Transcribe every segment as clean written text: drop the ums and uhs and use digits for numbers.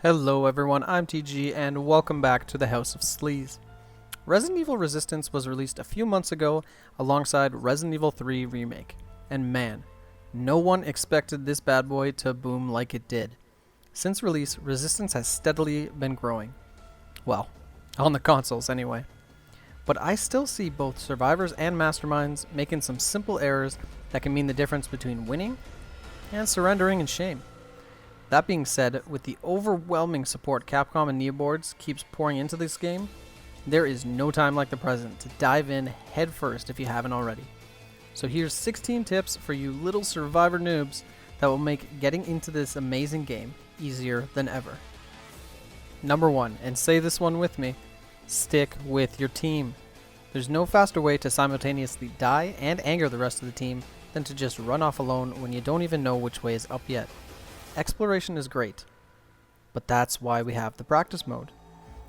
Hello everyone, I'm TG and welcome back to the House of Sleaze. Resident Evil Resistance was released a few months ago alongside Resident Evil 3 Remake. And man, no one expected this bad boy to boom like it did. Since release, Resistance has steadily been growing. Well, on the consoles anyway. But I still see both survivors and masterminds making some simple errors that can mean the difference between winning and surrendering in shame. That being said, with the overwhelming support Capcom and Neoboards keeps pouring into this game, there is no time like the present to dive in headfirst if you haven't already. So here's 16 tips for you little survivor noobs that will make getting into this amazing game easier than ever. Number 1, and say this one with me, stick with your team. There's no faster way to simultaneously die and anger the rest of the team than to just run off alone when you don't even know which way is up yet. Exploration is great, but that's why we have the practice mode.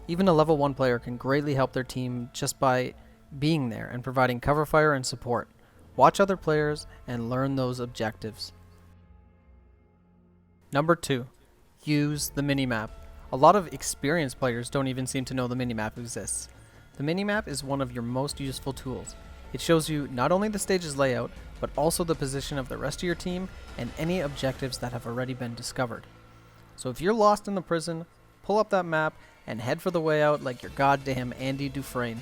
Even a level 1 player can greatly help their team just by being there and providing cover fire and support. Watch other players and learn those objectives. Number 2, use the minimap. A lot of experienced players don't even seem to know the minimap exists. The minimap is one of your most useful tools. It shows you not only the stage's layout, but also the position of the rest of your team and any objectives that have already been discovered. So if you're lost in the prison, pull up that map and head for the way out like you're goddamn Andy Dufresne.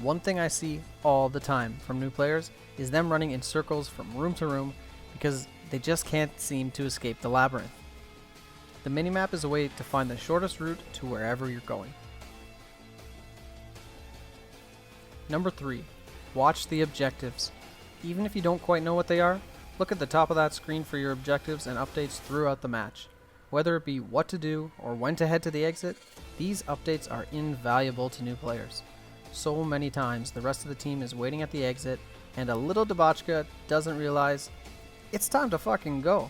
One thing I see all the time from new players is them running in circles from room to room because they just can't seem to escape the labyrinth. The minimap is a way to find the shortest route to wherever you're going. Number 3, watch the objectives. Even if you don't quite know what they are, look at the top of that screen for your objectives and updates throughout the match. Whether it be what to do or when to head to the exit, these updates are invaluable to new players. So many times the rest of the team is waiting at the exit and a little debauchka doesn't realize it's time to fucking go.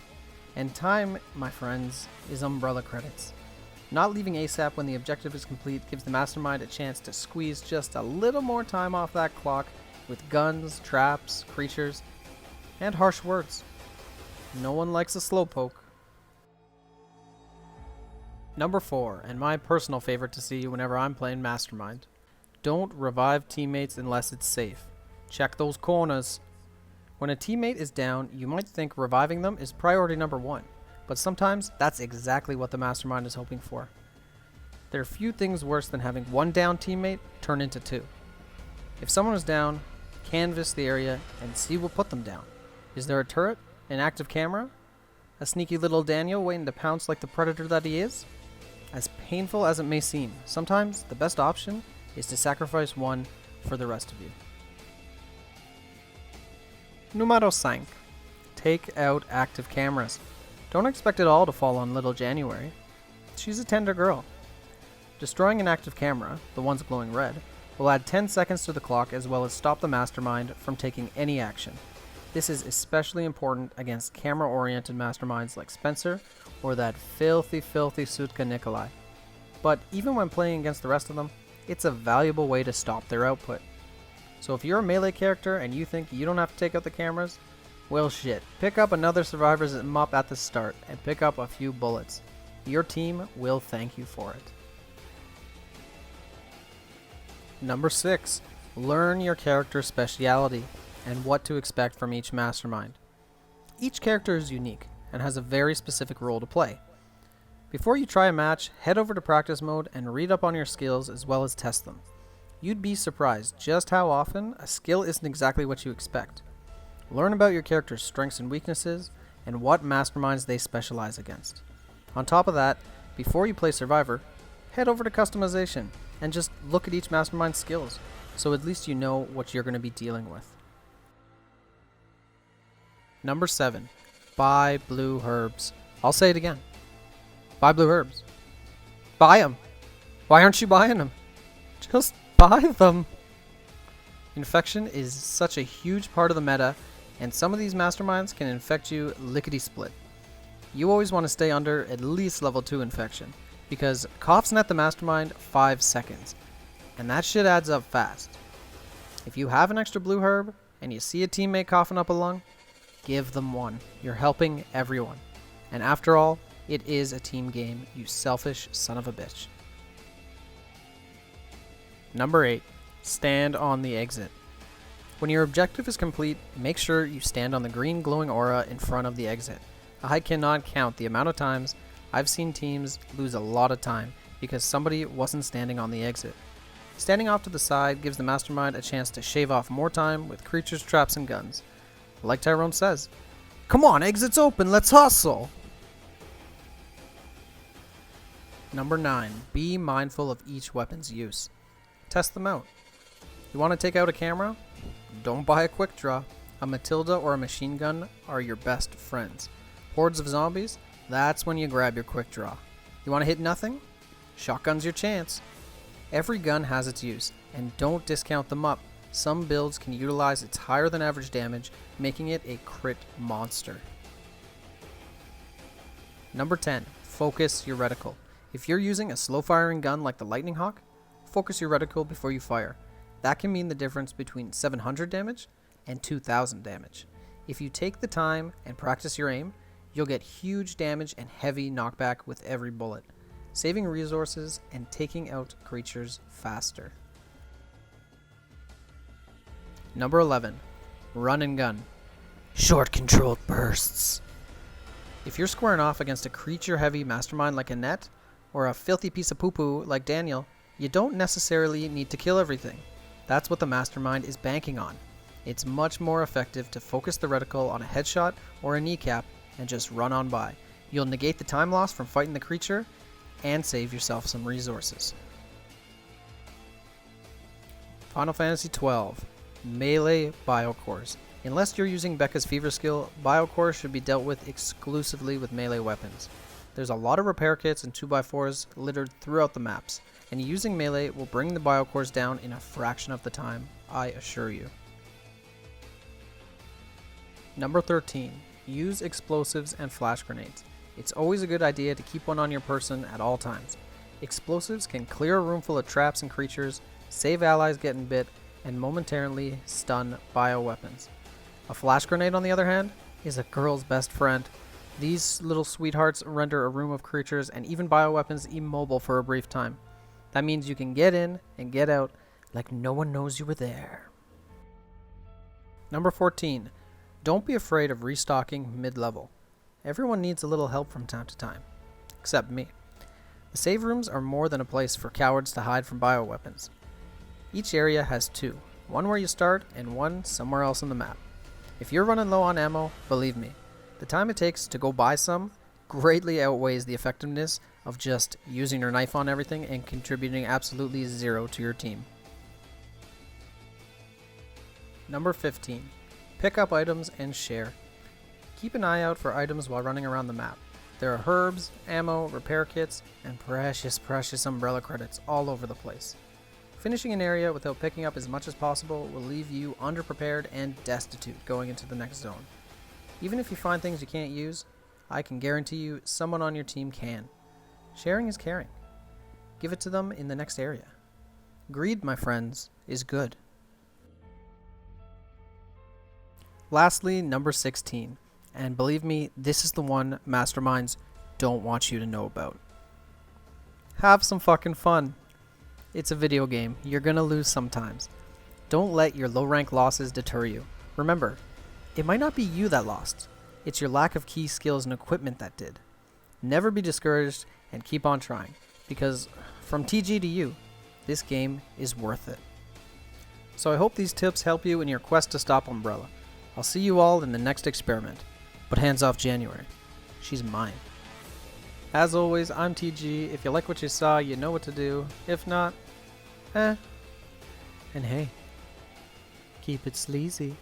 And time, my friends, is umbrella credits. Not leaving ASAP when the objective is complete gives the mastermind a chance to squeeze just a little more time off that clock with guns, traps, creatures, and harsh words. No one likes a slowpoke. Number 4, and my personal favorite to see whenever I'm playing Mastermind. Don't revive teammates unless it's safe. Check those corners. When a teammate is down, you might think reviving them is priority number 1, but sometimes that's exactly what the Mastermind is hoping for. There are few things worse than having one down teammate turn into 2. If someone is down, canvass the area and see what put them down. Is there a turret? An active camera? A sneaky little Daniel waiting to pounce like the predator that he is? As painful as it may seem, sometimes the best option is to sacrifice one for the rest of you. Numero 5. Take out active cameras. Don't expect it all to fall on little January. She's a tender girl. Destroying an active camera, the ones glowing red, will add 10 seconds to the clock as well as stop the mastermind from taking any action. This is especially important against camera-oriented masterminds like Spencer or that filthy Sutka Nikolai. But even when playing against the rest of them, it's a valuable way to stop their output. So if you're a melee character and you think you don't have to take out the cameras, well shit, pick up another survivor's mop at the start and pick up a few bullets. Your team will thank you for it. Number 6, learn your character's speciality and what to expect from each mastermind. Each character is unique and has a very specific role to play. Before you try a match, head over to practice mode and read up on your skills as well as test them. You'd be surprised just how often a skill isn't exactly what you expect. Learn about your character's strengths and weaknesses and what masterminds they specialize against. On top of that, before you play Survivor, head over to customization and just look at each mastermind's skills, so at least you know what you're going to be dealing with. Number 7, buy blue herbs. I'll say it again. Buy blue herbs. Buy them. Why aren't you buying them? Just buy them. Infection is such a huge part of the meta, and some of these masterminds can infect you lickety-split. You always want to stay under at least level 2 infection, because coughs net the mastermind 5 seconds, and that shit adds up fast. If you have an extra blue herb and you see a teammate coughing up a lung, give them one. You're helping everyone. And after all, It is a team game, you selfish son of a bitch. Number 8. Stand on the exit. When your objective is complete, make sure you stand on the green glowing aura in front of the exit. I cannot count the amount of times I've seen teams lose a lot of time because somebody wasn't standing on the exit. Standing off to the side gives the mastermind a chance to shave off more time with creatures, traps, and guns. Like Tyrone says, "Come on, exit's open, let's hustle!" Number 9. Be mindful of each weapon's use. Test them out. You want to take out a camera? Don't buy a quick draw. A Matilda or a machine gun are your best friends. Hordes of zombies? That's when you grab your quick draw. You want to hit nothing? Shotgun's your chance. Every gun has its use, and don't discount them up. Some builds can utilize its higher than average damage, making it a crit monster. Number 10. Focus your reticle. If you're using a slow firing gun like the Lightning Hawk, focus your reticle before you fire. That can mean the difference between 700 damage and 2000 damage. If you take the time and practice your aim, you'll get huge damage and heavy knockback with every bullet, saving resources and taking out creatures faster. Number 11. Run and gun. Short controlled bursts. If you're squaring off against a creature-heavy mastermind like Annette, or a filthy piece of poo-poo like Daniel, you don't necessarily need to kill everything. That's what the mastermind is banking on. It's much more effective to focus the reticle on a headshot or a kneecap and just run on by. You'll negate the time loss from fighting the creature and save yourself some resources. Final Fantasy XII. Melee Biocores. Unless you're using Becca's Fever skill, Biocores should be dealt with exclusively with melee weapons. There's a lot of repair kits and 2x4s littered throughout the maps, and using melee will bring the Biocores down in a fraction of the time, I assure you. Number 13. Use explosives and flash grenades. It's always a good idea to keep one on your person at all times. Explosives can clear a room full of traps and creatures, save allies getting bit, and momentarily stun bioweapons. A flash grenade, on the other hand, is a girl's best friend. These little sweethearts render a room of creatures and even bioweapons immobile for a brief time. That means you can get in and get out like no one knows you were there. Number 14. Don't be afraid of restocking mid-level. Everyone needs a little help from time to time, except me. The save rooms are more than a place for cowards to hide from bioweapons. Each area has 2, one where you start and one somewhere else on the map. If you're running low on ammo, believe me, the time it takes to go buy some greatly outweighs the effectiveness of just using your knife on everything and contributing absolutely 0 to your team. Number 15. Pick up items and share. Keep an eye out for items while running around the map. There are herbs, ammo, repair kits, and precious umbrella credits all over the place. Finishing an area without picking up as much as possible will leave you underprepared and destitute going into the next zone. Even if you find things you can't use, I can guarantee you someone on your team can. Sharing is caring. Give it to them in the next area. Greed, my friends, is good. Lastly, number 16. And believe me, this is the one masterminds don't want you to know about. Have some fucking fun. It's a video game. You're gonna lose sometimes. Don't let your low rank losses deter you. Remember, it might not be you that lost. It's your lack of key skills and equipment that did. Never be discouraged and keep on trying, because from TG to you, this game is worth it. So I hope these tips help you in your quest to stop Umbrella. I'll see you all in the next experiment, but hands off January. She's mine. As always, I'm TG. If you like what you saw, you know what to do. If not, And hey, keep it sleazy.